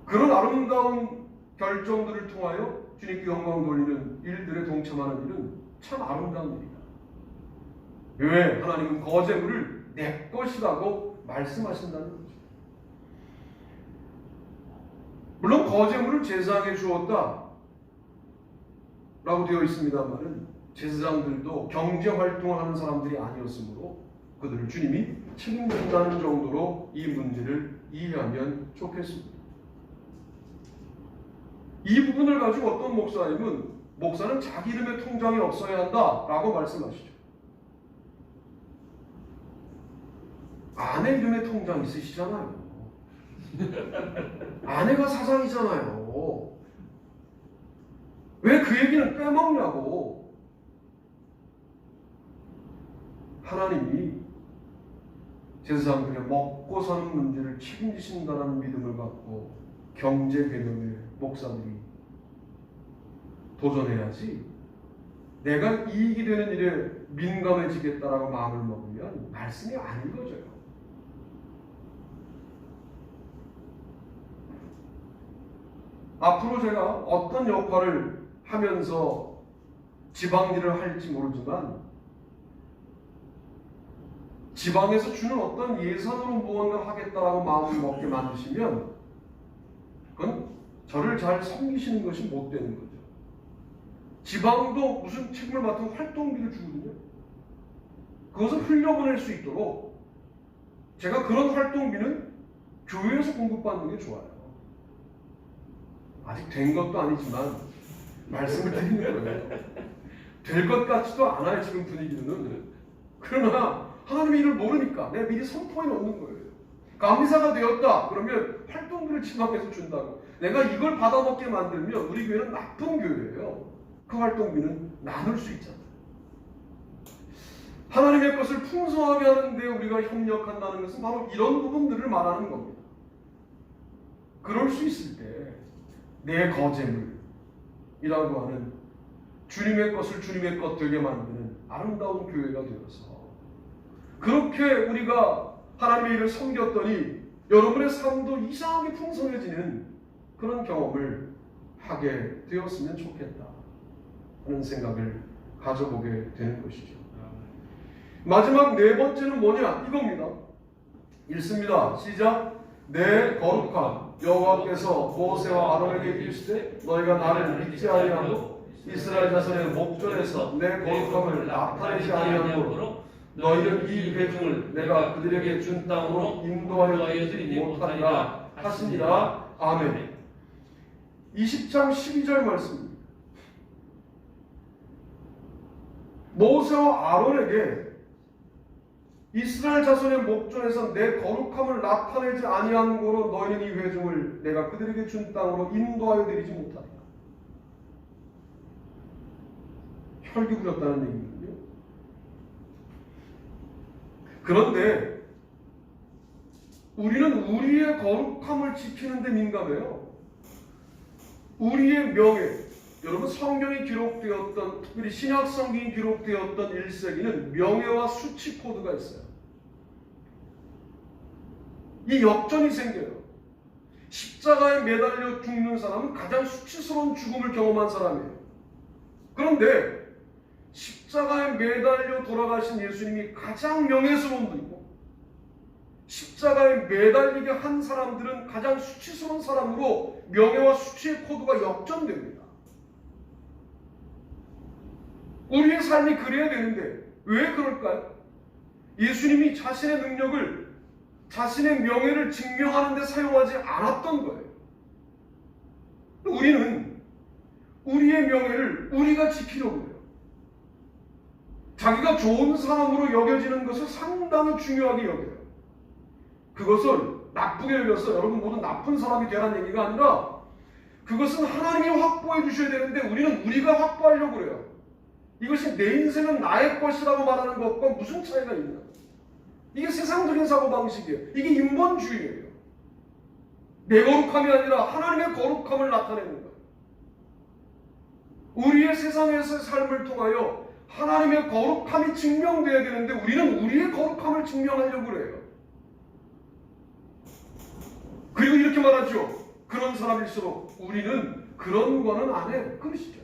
그런 아름다운 결정들을 통하여 주님께 영광 돌리는 일들에 동참하는 일은 참 아름다운 일이다. 왜? 하나님은 거제물을 내 것이라고 말씀하신다는 거죠. 물론 거제물을 제사장에 주었다 라고 되어 있습니다만은 제사장들도 경제활동을 하는 사람들이 아니었으므로 그들을 주님이 책임진다는 정도로 이 문제를 이해하면 좋겠습니다. 이 부분을 가지고 어떤 목사는 자기 이름의 통장이 없어야 한다라고 말씀하시죠. 아내 이름의 통장 있으시잖아요. 아내가 사장이잖아요. 왜 그 얘기는 빼먹냐고. 하나님이 제사장들의 먹고 사는 문제를 책임지신다는 믿음을 갖고 경제 개념의 목사들이 도전해야지 내가 이익이 되는 일에 민감해지겠다라고 마음을 먹으면 말씀이 안 읽어져요. 앞으로 제가 어떤 역할을 하면서 지방일을 할지 모르지만 지방에서 주는 어떤 예산으로 무언가 하겠다라고 마음을 먹게 만드시면 그건 저를 잘 섬기시는 것이 못 되는 거죠. 지방도 무슨 책임을 맡은 활동비를 주거든요. 그것을 흘려보낼 수 있도록 제가 그런 활동비는 교회에서 공급받는 게 좋아요. 아직 된 것도 아니지만 말씀을 드리는 거예요. 될 것 같지도 않아요, 지금 분위기는. 그러나 하나님의 일을 모르니까 내가 미리 선포해 놓는 거예요. 감리사가 되었다 그러면 활동비를 지방에서 준다고. 내가 이걸 받아먹게 만들면 우리 교회는 나쁜 교회예요. 그 활동비는 나눌 수 있잖아요. 하나님의 것을 풍성하게 하는데 우리가 협력한다는 것은 바로 이런 부분들을 말하는 겁니다. 그럴 수 있을 때 내 거제물이라고 하는 주님의 것을 주님의 것 되게 만드는 아름다운 교회가 되어서 그렇게 우리가 하나님의 일을 섬겼더니 여러분의 삶도 이상하게 풍성해지는 그런 경험을 하게 되었으면 좋겠다 하는 생각을 가져보게 되는 것이죠. 마지막 네 번째는 뭐냐? 이겁니다. 읽습니다. 시작. 내 거룩함 여호와께서 모세와 아론에게 이르시되 너희가 나를 믿지 아니하고 이스라엘 자손의 목전에서 내 거룩함을 나타내지 아니하므로 너희는 이 회중을 내가 그들에게 준 땅으로 인도하여 주지 못하리라 하시니라. 아멘. 20장 12절 말씀입니다. 모세와 아론에게 이스라엘 자손의 목전에서 내 거룩함을 나타내지 아니한 고로 너희는 이 회중을 내가 그들에게 준 땅으로 인도하여 드리지 못하리라. 혈기 부렸다는 얘기거든요. 그런데 우리는 우리의 거룩함을 지키는 데 민감해요. 우리의 명예, 여러분 성경이 기록되었던, 특별히 신약 성경이 기록되었던 1세기는 명예와 수치 코드가 있어요. 이 역전이 생겨요. 십자가에 매달려 죽는 사람은 가장 수치스러운 죽음을 경험한 사람이에요. 그런데 십자가에 매달려 돌아가신 예수님이 가장 명예스러운 분이고, 십자가에 매달리게 한 사람들은 가장 수치스러운 사람으로 명예와 수치의 코드가 역전됩니다. 우리의 삶이 그래야 되는데 왜 그럴까요? 예수님이 자신의 능력을, 자신의 명예를 증명하는 데 사용하지 않았던 거예요. 우리는 우리의 명예를 우리가 지키려고 해요. 자기가 좋은 사람으로 여겨지는 것을 상당히 중요하게 여겨요. 그것을 나쁘게 여겨서 여러분 모두 나쁜 사람이 되라는 얘기가 아니라, 그것은 하나님이 확보해 주셔야 되는데 우리는 우리가 확보하려고 그래요. 이것이 내 인생은 나의 것이라고 말하는 것과 무슨 차이가 있나? 이게 세상적인 사고방식이에요. 이게 인본주의예요. 내 거룩함이 아니라 하나님의 거룩함을 나타내는 거예요. 우리의 세상에서의 삶을 통하여 하나님의 거룩함이 증명되어야 되는데 우리는 우리의 거룩함을 증명하려고 그래요. 그리고 이렇게 말하죠. 그런 사람일수록 우리는 그런 거는 안 해. 그러시죠.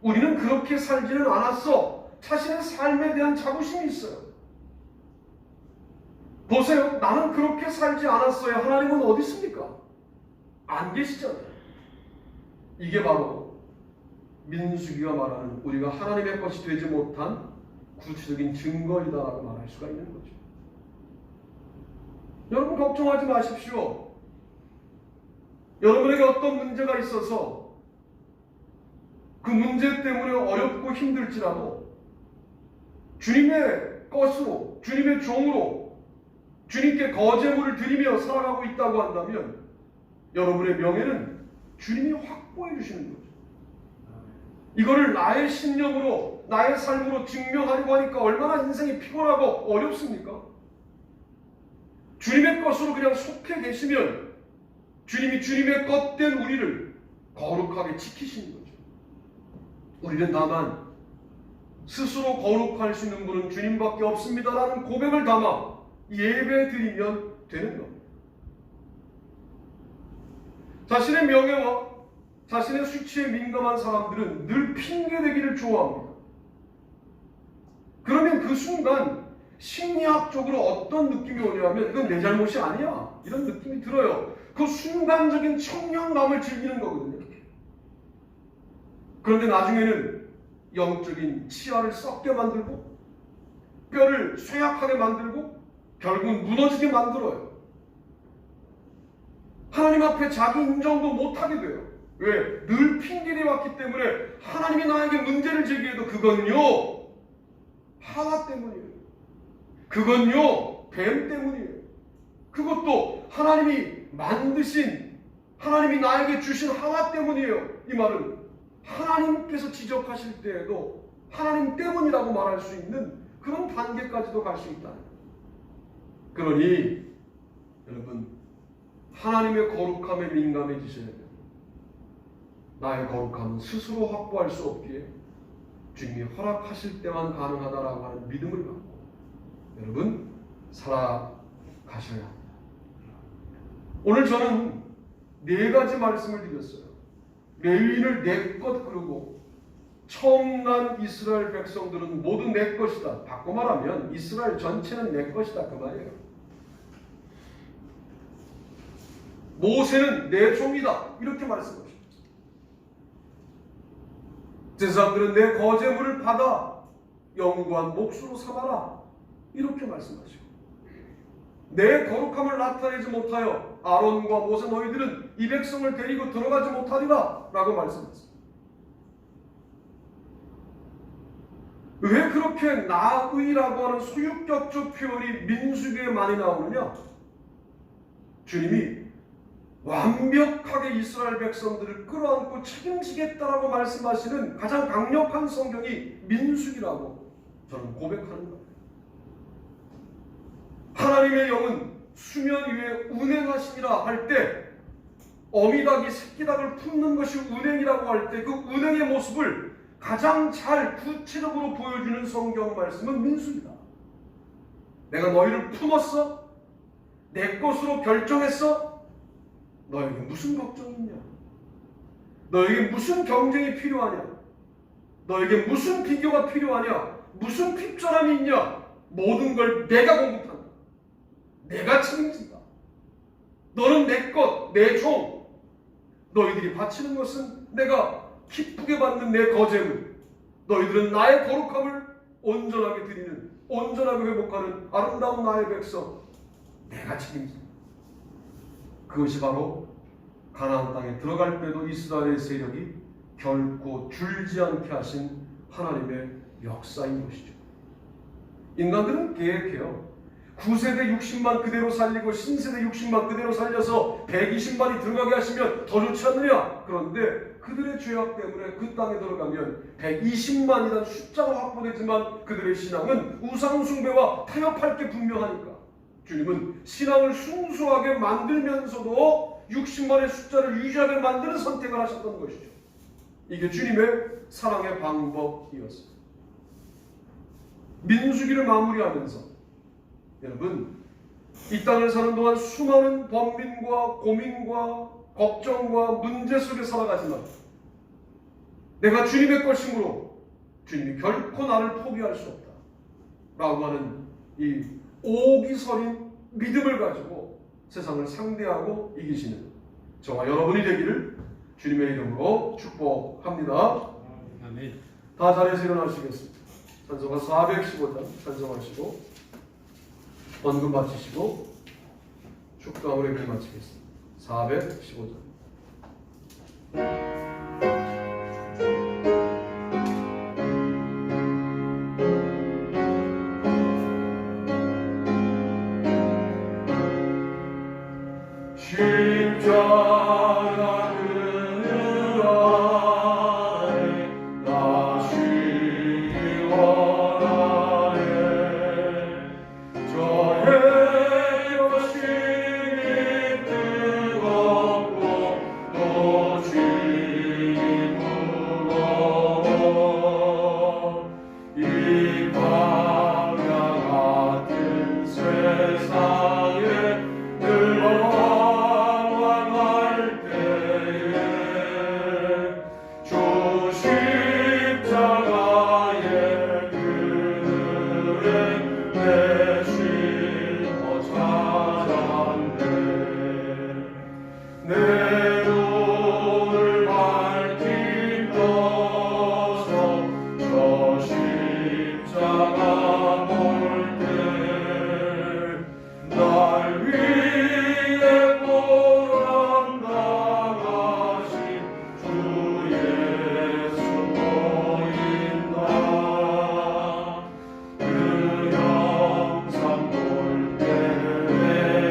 우리는 그렇게 살지는 않았어. 자신의 삶에 대한 자부심이 있어요. 보세요. 나는 그렇게 살지 않았어요. 하나님은 어디 있습니까? 안 계시잖아요. 이게 바로 민수기가 말하는 우리가 하나님의 것이 되지 못한 구체적인 증거이다라고 말할 수가 있는 거죠. 여러분 걱정하지 마십시오. 여러분에게 어떤 문제가 있어서 그 문제 때문에 어렵고 힘들지라도 주님의 것으로, 주님의 종으로 주님께 거제물을 드리며 살아가고 있다고 한다면 여러분의 명예는 주님이 확보해 주시는 거죠. 이거를 나의 신념으로, 나의 삶으로 증명하려고 하니까 얼마나 인생이 피곤하고 어렵습니까? 주님의 것으로 그냥 속해 계시면 주님이 주님의 것된 우리를 거룩하게 지키시는 거죠. 우리는 다만 스스로 거룩할 수 있는 분은 주님밖에 없습니다라는 고백을 담아 예배 드리면 되는 겁니다. 자신의 명예와 자신의 수치에 민감한 사람들은 늘 핑계대기를 좋아합니다. 그러면 그 순간 심리학적으로 어떤 느낌이 오냐면 이건 내 잘못이 아니야 이런 느낌이 들어요. 그 순간적인 청량감을 즐기는 거거든요. 그런데 나중에는 영적인 치아를 썩게 만들고 뼈를 쇠약하게 만들고 결국은 무너지게 만들어요. 하나님 앞에 자기 인정도 못하게 돼요. 왜? 늘 핑계대 왔기 때문에 하나님이 나에게 문제를 제기해도 그건요 하나 때문이에요. 그건요 뱀 때문이에요. 그것도 하나님이 만드신, 하나님이 나에게 주신 하나 때문이에요. 이 말은 하나님께서 지적하실 때에도 하나님 때문이라고 말할 수 있는 그런 단계까지도 갈 수 있다. 그러니 여러분 하나님의 거룩함에 민감해지셔야 돼요. 나의 거룩함은 스스로 확보할 수 없기에 주님이 허락하실 때만 가능하다라고 하는 믿음을 갖고 여러분 살아가셔야 합니다. 오늘 저는 4가지 말씀을 드렸어요. 레위인을 내 것 그러고 처음 난 이스라엘 백성들은 모두 내 것이다. 바꿔 말하면 이스라엘 전체는 내 것이다 그 말이에요. 모세는 내 종이다 이렇게 말씀하십니다. 제사장들은 내 거제물을 받아 영구한 몫으로 삼아라 이렇게 말씀하시고 내 거룩함을 나타내지 못하여 아론과 모세 너희들은 이 백성을 데리고 들어가지 못하리라 라고 말씀했습니다. 왜 그렇게 나의라고 하는 소유격적 표현이 민수기에 많이 나오느냐? 주님이 완벽하게 이스라엘 백성들을 끌어안고 책임지겠다라고 말씀하시는 가장 강력한 성경이 민수기라고 저는 고백하는 거예요. 하나님의 영은 수면 위에 운행하시니라 할 때, 어미닭이 새끼닭을 품는 것이 운행이라고 할 때 그 운행의 모습을 가장 잘 구체적으로 보여주는 성경 말씀은 민수입니다. 내가 너희를 품었어? 내 것으로 결정했어? 너에게 무슨 걱정이 있냐? 너에게 무슨 경쟁이 필요하냐? 너에게 무슨 비교가 필요하냐? 무슨 핍절함이 있냐? 모든 걸 내가 공급한다. 내가 책임진다. 너는 내 것, 내 종. 너희들이 바치는 것은 내가 기쁘게 받는 내 거제물. 너희들은 나의 거룩함을 온전하게 드리는, 온전하게 회복하는 아름다운 나의 백성. 내가 책임진다. 그것이 바로 가나안 땅에 들어갈 때도 이스라엘의 세력이 결코 줄지 않게 하신 하나님의 역사인 것이죠. 인간들은 계획해요. 9세대 60만 그대로 살리고 신세대 60만 그대로 살려서 120만이 들어가게 하시면 더 좋지 않느냐? 그런데 그들의 죄악 때문에 그 땅에 들어가면 120만이라는 숫자가 확보되지만 그들의 신앙은 우상숭배와 타협할 게 분명하니까 주님은 신앙을 순수하게 만들면서도 60만의 숫자를 유지하게 만드는 선택을 하셨던 것이죠. 이게 주님의 사랑의 방법이었습니다. 민수기를 마무리하면서 여러분, 이 땅에 사는 동안 수많은 번민과 고민과 걱정과 문제 속에 살아가지만 내가 주님의 것이므로 주님이 결코 나를 포기할 수 없다 라고 하는 이 오기설인 믿음을 가지고 세상을 상대하고 이기시는 저와 여러분이 되기를 주님의 이름으로 축복합니다. 아멘. 다 자리에서 일어나시겠습니다. 찬송가 415장 찬송하시고 헌금 바치시고 축도함으로 예배 마치겠습니다. 415장. 십자가 그늘 아래 나 쉬기 원하네. 저 햇볕이 뜨겁고 또 짐이 무거워 이 광야 같은 세상에 늘 방황할 때에 주 십자가의 그늘에 내 쉼을 찾았네. 내 눈을 밝히 떠서 저 십자가 볼 때 날 위해 고난 당하신 주 예수 보인다. 그 영상 볼 때 내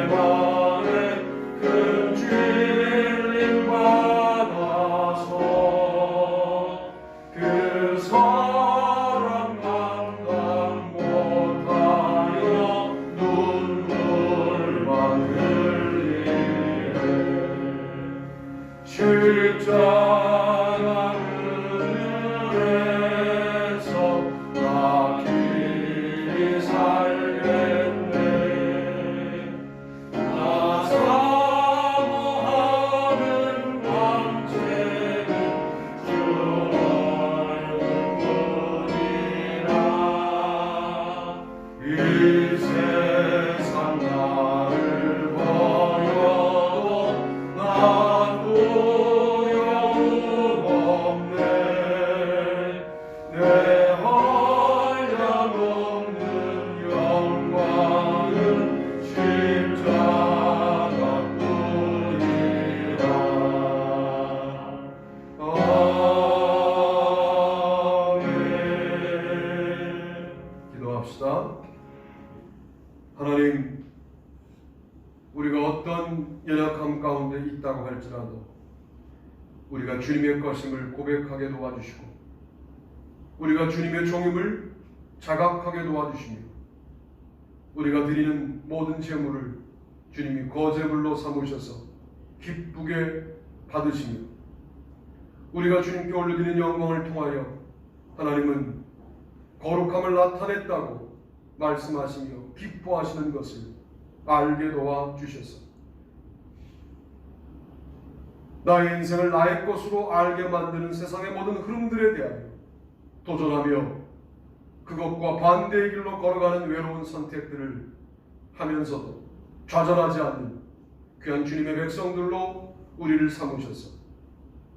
맘에 큰 찔림 받아서 그 사랑 감당 못하여 눈물만 흘리네. 십자가 그늘에서 나 길이 살겠네. 나 사모하는 광채는 주 얼굴뿐이라. 이 세상 나를 버려도 난 두려움 없네. 내 한량없는 영광은 십자가뿐이라. 아멘. 기도합시다. 하나님, 우리가 어떤 연약함 가운데 있다고 할지라도 우리가 주님의 것임을 고백하게 도와주시고 우리가 주님의 종임을 자각하게 도와주시며 우리가 드리는 모든 제물을 주님이 거제물로 삼으셔서 기쁘게 받으시며 우리가 주님께 올려드리는 영광을 통하여 하나님은 거룩함을 나타냈다고 말씀하시며 기뻐하시는 것을 알게 도와주셔서 나의 인생을 나의 것으로 알게 만드는 세상의 모든 흐름들에 대하여 도전하며 그것과 반대의 길로 걸어가는 외로운 선택들을 하면서도 좌절하지 않는 귀한 주님의 백성들로 우리를 삼으셔서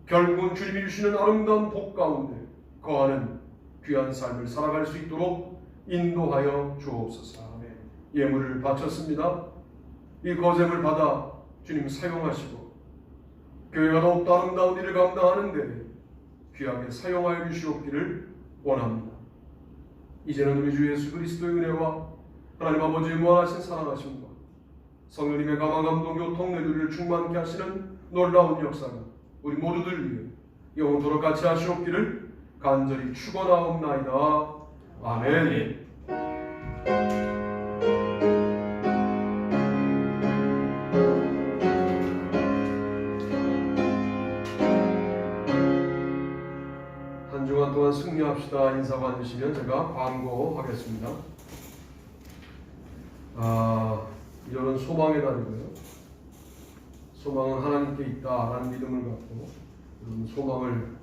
결국은 주님이 주시는 아름다운 복 가운데 거하는 귀한 삶을 살아갈 수 있도록 인도하여 주옵소서. 예물을 바쳤습니다. 이 거zem을 받아 주님 사용하시고 교회가 더욱더 아름다운 일을 감당하는 데 귀하게 사용하여 주시옵기를 원합니다. 이제는 우리 주 예수 그리스도의 은혜와 하나님 아버지의 무한하신 사랑하심과 성령님의 감화 감동 교통 내주를 충만케 하시는 놀라운 역사가 우리 모두들 위해 영원토록 같이 하시옵기를 간절히 축원하옵나이다. 아멘. 한 주간 동안 승리합시다 인사가 안 주시면 제가 광고하겠습니다. 이런 소망의 날이고요. 소망은 하나님께 있다라는 믿음을 갖고 여러분 소망을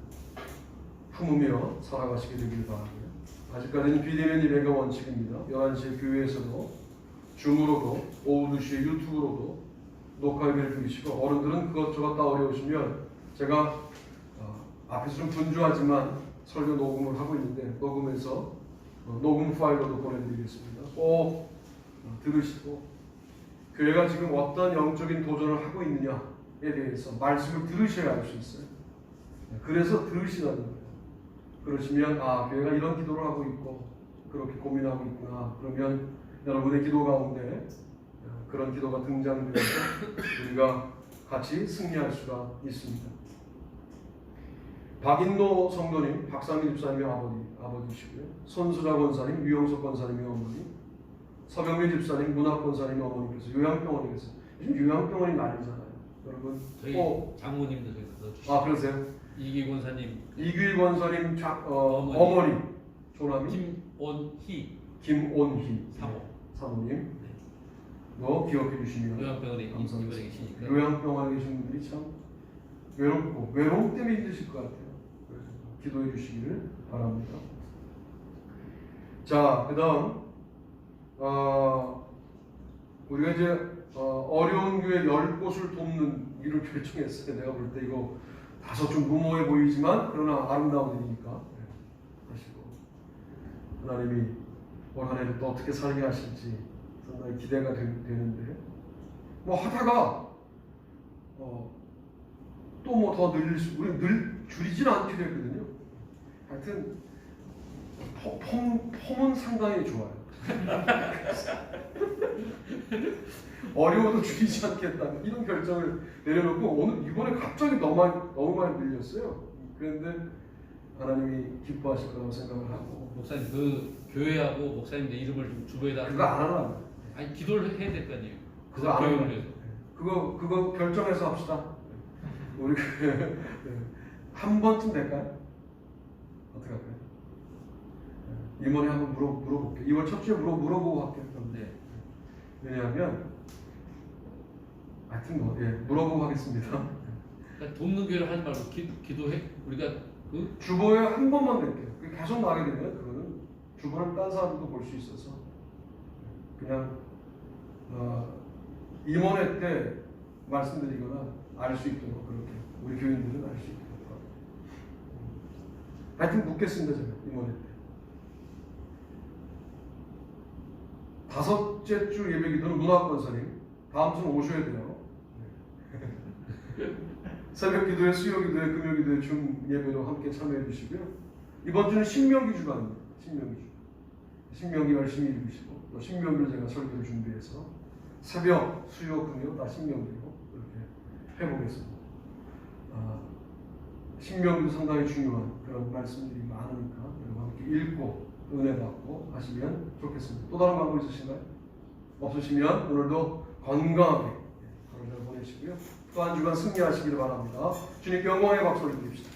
품으며 살아가시게 되길 바라고요. 아직까지는 비대면 예배가 원칙입니다. 11시에 교회에서도 줌으로도 오후 2시에 유튜브로도 녹화 예배를 드리시고 어른들은 그것저것 다 어려우시면 제가 앞에서 좀 분주하지만 설교 녹음을 하고 있는데 녹음해서 녹음 파일로도 보내드리겠습니다. 꼭 들으시고 교회가 지금 어떤 영적인 도전을 하고 있느냐에 대해서 말씀을 들으셔야 알 수 있어요. 그래서 들으시라는 거예요. 그러시면 교회가 이런 기도를 하고 있고 그렇게 고민하고 있구나. 그러면 여러분의 기도 가운데 그런 기도가 등장되어서 우리가 같이 승리할 수가 있습니다. 박인노 성도님, 박상민 집사님의 아버지시고요. 손수자 권사님, 유영석 권사님의 어머니, 서병민 집사님, 문학 권사님의 어머니께서 요양병원에 계세요. 요즘 요양병원이 난리잖아요. 여러분, 저희 장모님도 저기 넣어주시고. 그러세요? 이기 권사님, 이규일 권사님 어머니, 조남이 김온희 사모님, 기억해 주시면 요양병원에 감사합니다. 입원해 계시니까. 요양병원에 계신 분들이 참 외롭고 외로움 때문에 힘드실 것 같아요. 그래서 기도해 주시기를 바랍니다. 자, 그 다음 우리가 이제 어려운 교회 10곳을 돕는 일을 결정했어요. 내가 볼 때 이거 다소 좀 무모해 보이지만 그러나 아름다운 일이니까 하시고 하나님이 올 한 해도 또 어떻게 살게 하실지 상당히 기대가 되는데 뭐 하다가 또 뭐 더 늘릴 수, 우리 늘 줄이지는 않기도 했거든요. 하여튼 폼은 상당히 좋아요. 어려워도 줄이지 않겠다 이런 결정을 내려놓고 이번에 갑자기 너무 많이 늘렸어요. 그런데 하나님이 기뻐하실 거라고 생각을 하고. 목사님 그 교회하고 목사님들 이름을 좀 주보에다. 그거 안 하나? 아니 기도를 해야 될 거 아니에요. 그거 안 교회를 하나? 위해서. 그거 결정해서 합시다. 우리 한 번쯤 될까요? 어떻게 할까요? 이번에 한번 물어볼게요. 이번 첫 주에 물어보고 할게요. 네. 왜냐하면 하여튼 물어보고 하겠습니다. 그러니까 돕는 교회를 하지 말고 기도해. 우리가 주보에 한 번만 낼게요. 계속 나게 되면 그거는 주보를 딴 사람도 볼 수 있어서 그냥 임원회 때 말씀드리거나 알 수 있도록 그렇게 우리 교인들은 알 수 있도록 하여튼 묻겠습니다. 제가 임원회 때 5째 주 예배 기도는 문학 권사님 다음 주는 오셔야 돼요. 새벽 기도에 수요 기도에 금요 기도에 중 예배로 함께 참여해 주시고요. 이번 주는 신명기 주간입니다. 신명기 열심히 읽으시고 또 신명기를 제가 설교를 준비해서 새벽 수요 금요 다 신명기로 이렇게 해보겠습니다. 신명기도 상당히 중요한 그런 말씀들이 많으니까 여러분 함께 읽고 은혜 받고 하시면 좋겠습니다. 또 다른 방법 있으신가요? 없으시면 오늘도 건강하게 하루를 보내시고요. 또 한 주간 승리하시기를 바랍니다. 주님께 영광의 박수를 드립시다.